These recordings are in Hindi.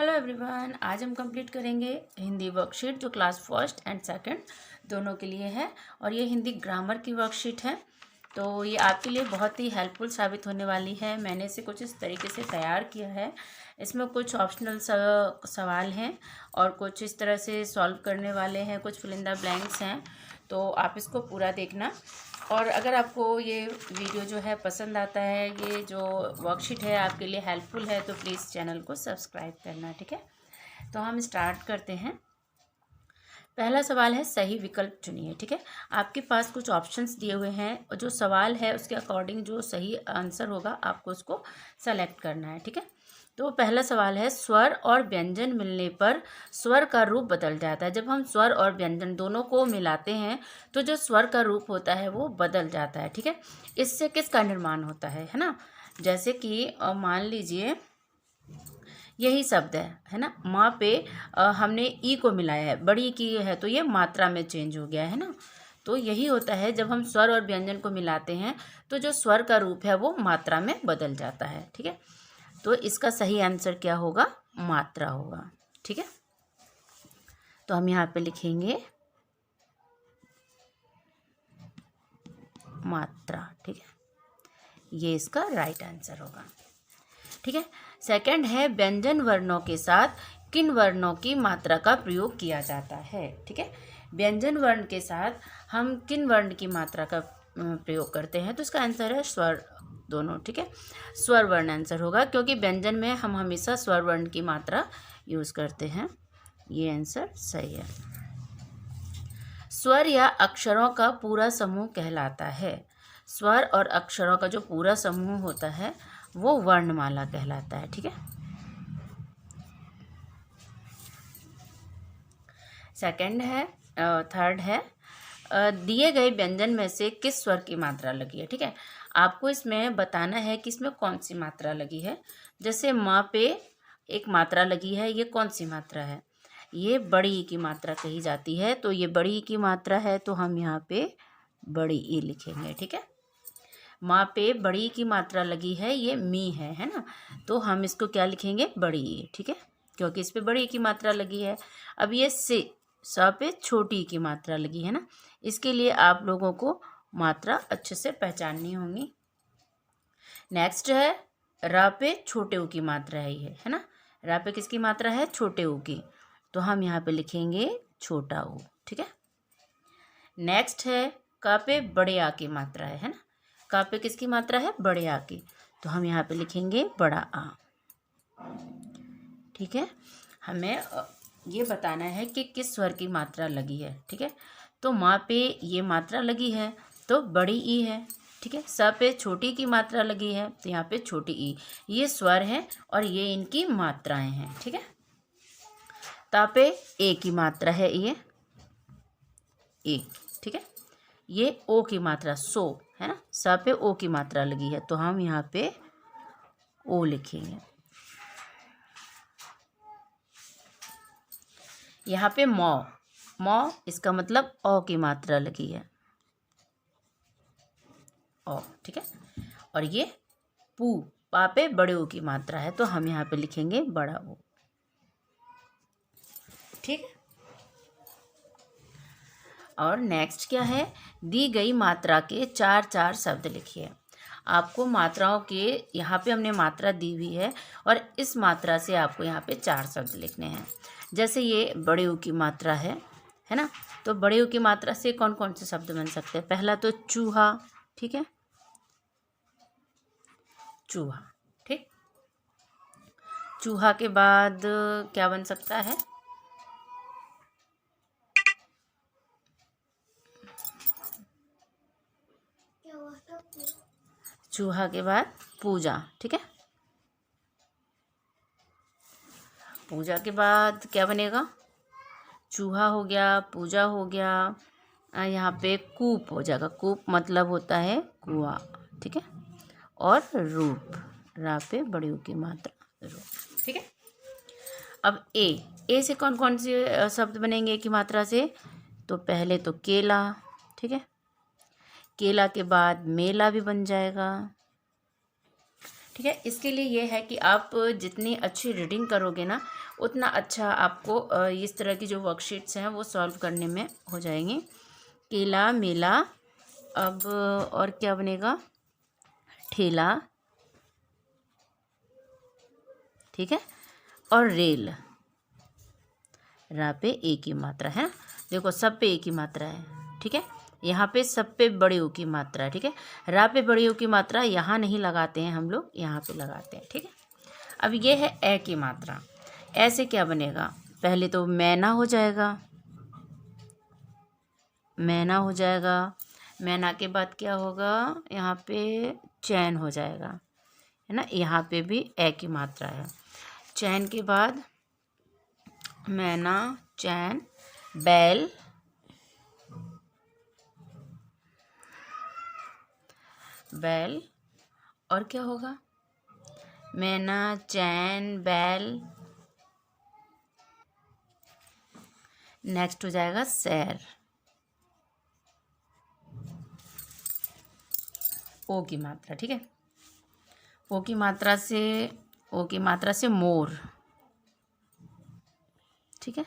हेलो एवरीवन, आज हम कंप्लीट करेंगे हिंदी वर्कशीट जो क्लास फर्स्ट एंड सेकंड दोनों के लिए है। और ये हिंदी ग्रामर की वर्कशीट है, तो ये आपके लिए बहुत ही हेल्पफुल साबित होने वाली है। मैंने इसे कुछ इस तरीके से तैयार किया है। इसमें कुछ ऑप्शनल सवाल हैं और कुछ इस तरह से सॉल्व करने वाले हैं, कुछ फिल इन द ब्लैंक्स हैं। तो आप इसको पूरा देखना। और अगर आपको ये वीडियो जो है पसंद आता है, ये जो वर्कशीट है आपके लिए हेल्पफुल है, तो प्लीज़ चैनल को सब्सक्राइब करना। ठीक है, तो हम स्टार्ट करते हैं। पहला सवाल है सही विकल्प चुनिए। ठीक है, आपके पास कुछ ऑप्शंस दिए हुए हैं और जो सवाल है उसके अकॉर्डिंग जो सही आंसर होगा आपको उसको सेलेक्ट करना है। ठीक है, तो पहला सवाल है स्वर और व्यंजन मिलने पर स्वर का रूप बदल जाता है। जब हम स्वर और व्यंजन दोनों को मिलाते हैं तो जो स्वर का रूप होता है वो बदल जाता है। ठीक है, इससे किसका निर्माण होता है ना। जैसे कि मान लीजिए यही शब्द है ना, माँ पे हमने ई को मिलाया है, बड़ी की है तो ये मात्रा में चेंज हो गया है ना। तो यही होता है, जब हम स्वर और व्यंजन को मिलाते हैं तो जो स्वर का रूप है वो मात्रा में बदल जाता है। ठीक है, तो इसका सही आंसर क्या होगा, मात्रा होगा। ठीक है, तो हम यहाँ पे लिखेंगे मात्रा। ठीक है, ये इसका राइट आंसर होगा। ठीक है, सेकंड है व्यंजन वर्णों के साथ किन वर्णों की मात्रा का प्रयोग किया जाता है। ठीक है, व्यंजन वर्ण के साथ हम किन वर्ण की मात्रा का प्रयोग करते हैं, तो इसका आंसर है स्वर दोनों। ठीक है, स्वर वर्ण आंसर होगा, क्योंकि व्यंजन में हम हमेशा स्वर वर्ण की मात्रा यूज़ करते हैं। ये आंसर सही है। स्वर या अक्षरों का पूरा समूह कहलाता है। स्वर और अक्षरों का जो पूरा समूह होता है वो वर्णमाला कहलाता है। ठीक है, सेकंड है थर्ड है दिए गए व्यंजन में से किस स्वर की मात्रा लगी है। ठीक है, आपको इसमें बताना है कि इसमें कौन सी मात्रा लगी है। जैसे माँ पे एक मात्रा लगी है, ये कौन सी मात्रा है, ये बड़ी की मात्रा कही जाती है, तो ये बड़ी की मात्रा है, तो हम यहाँ पे बड़ी ई लिखेंगे। ठीक है, माँ पे बड़ी की मात्रा लगी है, ये मी है ना, तो हम इसको क्या लिखेंगे, बड़ी ई। ठीक है, क्योंकि इस पे बड़ी की मात्रा लगी है। अब ये से स पे छोटी की मात्रा लगी है ना, इसके लिए आप लोगों को मात्रा अच्छे से पहचाननी होगी। नेक्स्ट है रा पे छोटे ऊ की मात्रा है ना। रा पे किसकी मात्रा है, छोटे ऊ की, तो हम यहाँ पे लिखेंगे छोटा ऊ। ठीक है, नेक्स्ट है का पे बड़े आ की मात्रा है ना। का पे किसकी मात्रा है, बड़े आ की, तो हम यहाँ पे लिखेंगे बड़ा आ। ठीक है, हमें ये बताना है कि किस स्वर की मात्रा लगी है। ठीक है, तो माँ पे ये मात्रा लगी है तो बड़ी ई है। ठीक है, स पे छोटी की मात्रा लगी है तो यहाँ पे छोटी ई, ये स्वर है और ये इनकी मात्राएं हैं। ठीक है, ता पे ए की मात्रा है, ये ए। ठीक है, ये ओ की मात्रा सो है ना, स पे ओ की मात्रा लगी है, तो हम यहाँ पे ओ लिखेंगे। यहाँ पे मौ, मौ इसका मतलब ओ की मात्रा लगी है, ओ। ठीक है, और ये पू, पा पे बड़े ओ की मात्रा है, तो हम यहाँ पे लिखेंगे बड़ा ओ। ठीक, और नेक्स्ट क्या है, दी गई मात्रा के चार चार शब्द लिखिए। आपको मात्राओं के यहाँ पे हमने मात्रा दी हुई है और इस मात्रा से आपको यहाँ पे चार शब्द लिखने हैं। जैसे ये बड़े ऊ की मात्रा है ना, तो बड़े ऊ की मात्रा से कौन कौन से शब्द बन सकते हैं। पहला तो चूहा। ठीक है, चूहा। ठीक, चूहा के बाद क्या बन सकता है, चूहा के बाद पूजा। ठीक है, पूजा के बाद क्या बनेगा, चूहा हो गया, पूजा हो गया, यहाँ पे कूप हो जाएगा। कूप मतलब होता है कुआं। ठीक है, और रूप, रा पे बड़ी ऊ की मात्रा रूप। ठीक है, अब ए से कौन कौन से शब्द बनेंगे की मात्रा से, तो पहले तो केला। ठीक है, केला के बाद मेला भी बन जाएगा। ठीक है। इसके लिए ये है कि आप जितनी अच्छी रीडिंग करोगे ना, उतना अच्छा आपको इस तरह की जो वर्कशीट्स हैं वो सॉल्व करने में हो जाएंगी। केला, मेला, अब और क्या बनेगा, ठेला, ठीक है, और रेल। रा पे एक ही मात्रा है, देखो सब पे एक ही मात्रा है, ठीक है। यहाँ पे सब पे बड़े ओ की मात्रा है, ठीक है। रा पे बड़ी ओ की मात्रा यहाँ नहीं लगाते हैं हम लोग, यहाँ पे लगाते हैं, ठीक है। अब ये है ए की मात्रा। ऐसे क्या बनेगा, पहले तो मैना हो जाएगा, मैना हो जाएगा। मैना के बाद क्या होगा, यहाँ पे चैन हो जाएगा, है ना। यहाँ पे भी ए की मात्रा है। चैन के बाद मैना, चैन, बैल, बैल, और क्या होगा, मैना, चैन, बैल। नेक्स्ट हो जाएगा सैर, ओ की मात्रा, ठीक है। ओ की मात्रा से मोर, ठीक है।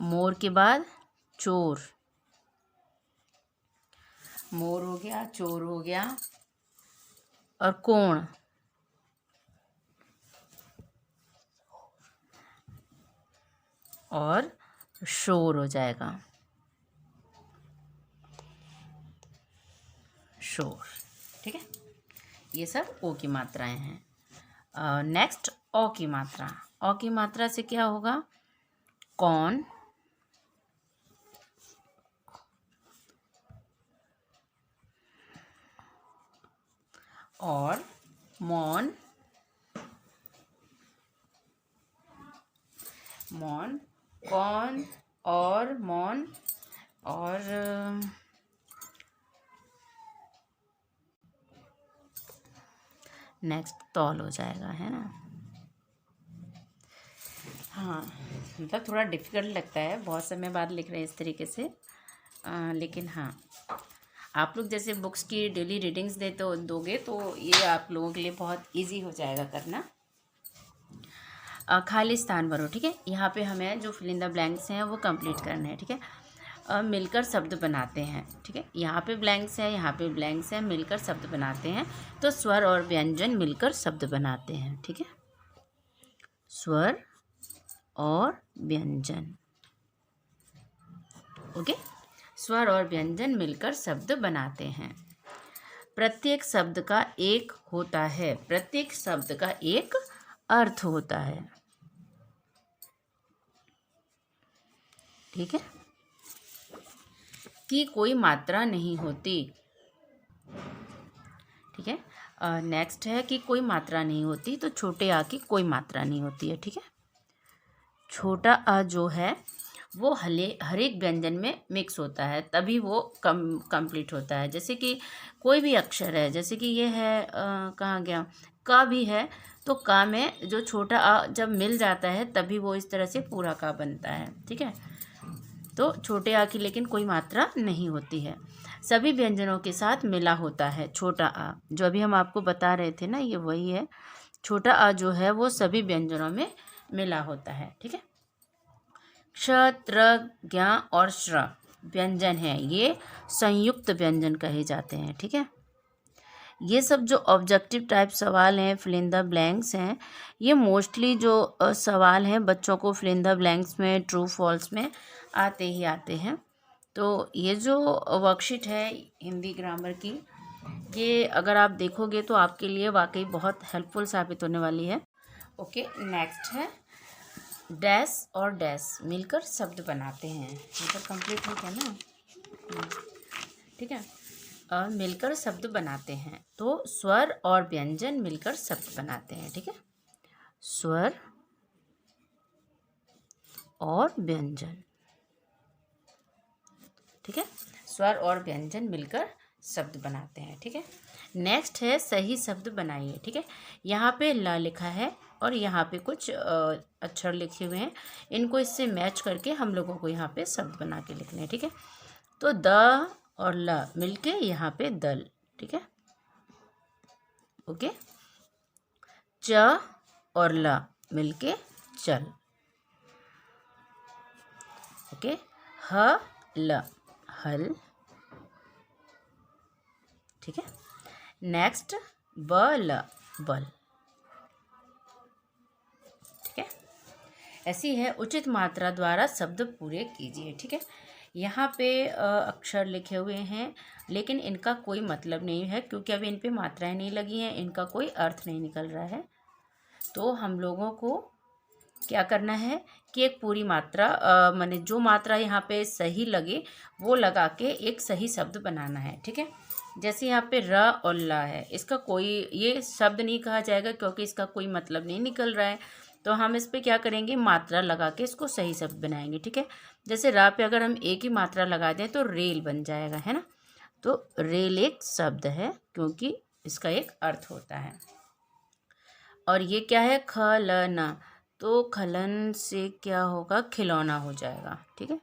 मोर के बाद चोर, मोर हो गया, चोर हो गया, और कोण, और शोर हो जाएगा, शोर, ठीक है। ये सब ओ की मात्राएं हैं। नेक्स्ट ओ की मात्रा। ओ की मात्रा से क्या होगा, कौन, और मौन, मौन, कौन और मौन, और नेक्स्ट तौल हो जाएगा, है ना। हाँ, मतलब थोड़ा डिफ़िकल्ट लगता है, बहुत समय बाद लिख रहे हैं इस तरीके से, लेकिन हाँ, आप लोग जैसे बुक्स की डेली रीडिंग्स दोगे तो ये आप लोगों के लिए बहुत इजी हो जाएगा करना। खाली स्थान भरो, ठीक है। यहाँ पे हमें जो फिल इन द ब्लैंक्स हैं वो कंप्लीट करने हैं, ठीक है। मिलकर शब्द बनाते हैं, ठीक है। यहाँ पे ब्लैंक्स है, यहाँ पे ब्लैंक्स है, मिलकर शब्द बनाते हैं। तो स्वर और व्यंजन मिलकर शब्द बनाते हैं, ठीक है। स्वर और व्यंजन, ओके। स्वर और व्यंजन मिलकर शब्द बनाते हैं। प्रत्येक शब्द का एक होता है, प्रत्येक शब्द का एक अर्थ होता है, ठीक है। की कोई मात्रा नहीं होती, ठीक है। नेक्स्ट है कि कोई मात्रा नहीं होती, तो छोटे आ की कोई मात्रा नहीं होती है, ठीक है। छोटा आ जो है वो हर एक व्यंजन में मिक्स होता है, तभी वो कंप्लीट होता है। जैसे कि कोई भी अक्षर है, जैसे कि ये है, कहाँ गया, का भी है, तो का में जो छोटा आ जब मिल जाता है तभी वो इस तरह से पूरा का बनता है, ठीक है। तो छोटे आ की लेकिन कोई मात्रा नहीं होती है, सभी व्यंजनों के साथ मिला होता है छोटा आ। जो अभी हम आपको बता रहे थे ना, ये वही है। छोटा आ जो है वो सभी व्यंजनों में मिला होता है, ठीक है। क्ष, त्र, ज्ञ और श्र व्यंजन है, ये संयुक्त व्यंजन कहे जाते हैं, ठीक है। ये सब जो ऑब्जेक्टिव टाइप सवाल हैं, फिल इन द ब्लैंक्स हैं, ये मोस्टली जो सवाल हैं बच्चों को फिल इन द ब्लैंक्स में ट्रू फॉल्स में आते ही आते हैं। तो ये जो वर्कशीट है हिंदी ग्रामर की, ये अगर आप देखोगे तो आपके लिए वाकई बहुत हेल्पफुल साबित होने वाली है। ओके, नेक्स्ट है डैश और डैश मिलकर शब्द बनाते हैं, मतलब कंप्लीट हो गया ना, ठीक है। मिलकर शब्द बनाते हैं, तो स्वर और व्यंजन मिलकर शब्द बनाते हैं, ठीक है। स्वर और व्यंजन, ठीक है। स्वर और व्यंजन मिलकर शब्द बनाते हैं, ठीक है। नेक्स्ट है सही शब्द बनाइए, ठीक है। यहाँ पे ल लिखा है और यहाँ पे कुछ अक्षर लिखे हुए हैं, इनको इससे मैच करके हम लोगों को यहाँ पे शब्द बना के लिखने हैं, ठीक है। तो द और ल मिलके यहाँ पे दल, ठीक है, ओके। च और ल मिलके चल। ओके, ह ल हल। ठीक है, नेक्स्ट बल बल। ठीक है, ऐसी है। उचित मात्रा द्वारा शब्द पूरे कीजिए। ठीक है, यहाँ पे अक्षर लिखे हुए हैं लेकिन इनका कोई मतलब नहीं है क्योंकि अभी इन पे मात्राएं नहीं लगी हैं, इनका कोई अर्थ नहीं निकल रहा है। तो हम लोगों को क्या करना है कि एक पूरी मात्रा माने जो मात्रा यहाँ पे सही लगे वो लगा के एक सही शब्द बनाना है। ठीक है, जैसे यहाँ पे र और ला है, इसका कोई ये शब्द नहीं कहा जाएगा क्योंकि इसका कोई मतलब नहीं निकल रहा है। तो हम इस पे क्या करेंगे, मात्रा लगा के इसको सही शब्द बनाएंगे। ठीक है, जैसे रा पे अगर हम एक ही मात्रा लगा दें तो रेल बन जाएगा, है ना। तो रेल एक शब्द है क्योंकि इसका एक अर्थ होता है। और ये क्या है, खलना, तो खलन से क्या होगा, खिलौना हो जाएगा। ठीक है,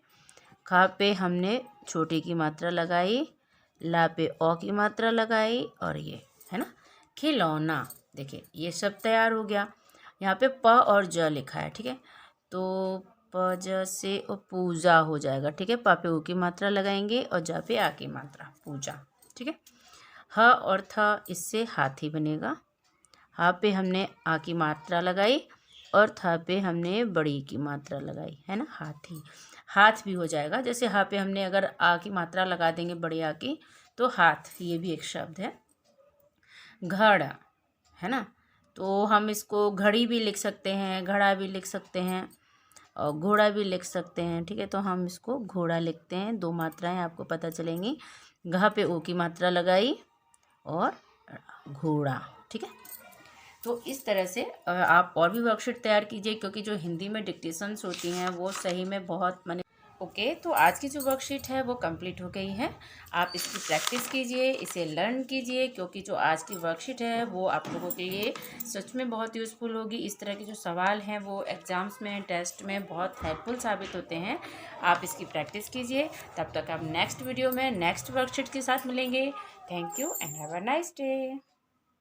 खा पे हमने छोटे की मात्रा लगाई, ला पे औ की मात्रा लगाई और ये है ना खिलौना। देखिए ये सब तैयार हो गया। यहाँ पे प और ज लिखा है। ठीक है, तो प ज से पूजा हो जाएगा। ठीक है, प पे ऊ की मात्रा लगाएंगे और ज पे आ की मात्रा, पूजा। ठीक है, ह और थ, इससे हाथी बनेगा। हा पे हमने आ की मात्रा लगाई और था पे हमने बड़ी की मात्रा लगाई, है ना, हाथी। हाथ भी हो जाएगा, जैसे हा पे हमने अगर आ की मात्रा लगा देंगे बड़े आ की तो हाथ, ये भी एक शब्द है। घड़ा, है ना, तो हम इसको घड़ी भी लिख सकते हैं, घड़ा भी लिख सकते हैं और घोड़ा भी लिख सकते हैं। ठीक है, तो हम इसको घोड़ा लिखते हैं। दो मात्राएं आपको पता चलेंगी। घ पे ओ की मात्रा लगाई और घोड़ा। ठीक है, तो इस तरह से आप और भी वर्कशीट तैयार कीजिए क्योंकि जो हिंदी में डिक्टेशंस होती हैं वो सही में बहुत माने। ओके, तो आज की जो वर्कशीट है वो कंप्लीट हो गई है। आप इसकी प्रैक्टिस कीजिए, इसे लर्न कीजिए क्योंकि जो आज की वर्कशीट है वो आप लोगों के लिए सच में बहुत यूज़फुल होगी। इस तरह के जो सवाल हैं वो एग्ज़ाम्स में, टेस्ट में बहुत हेल्पफुल साबित होते हैं। आप इसकी प्रैक्टिस कीजिए। तब तक आप नेक्स्ट वीडियो में नेक्स्ट वर्कशीट के साथ मिलेंगे। Thank you and have a nice day.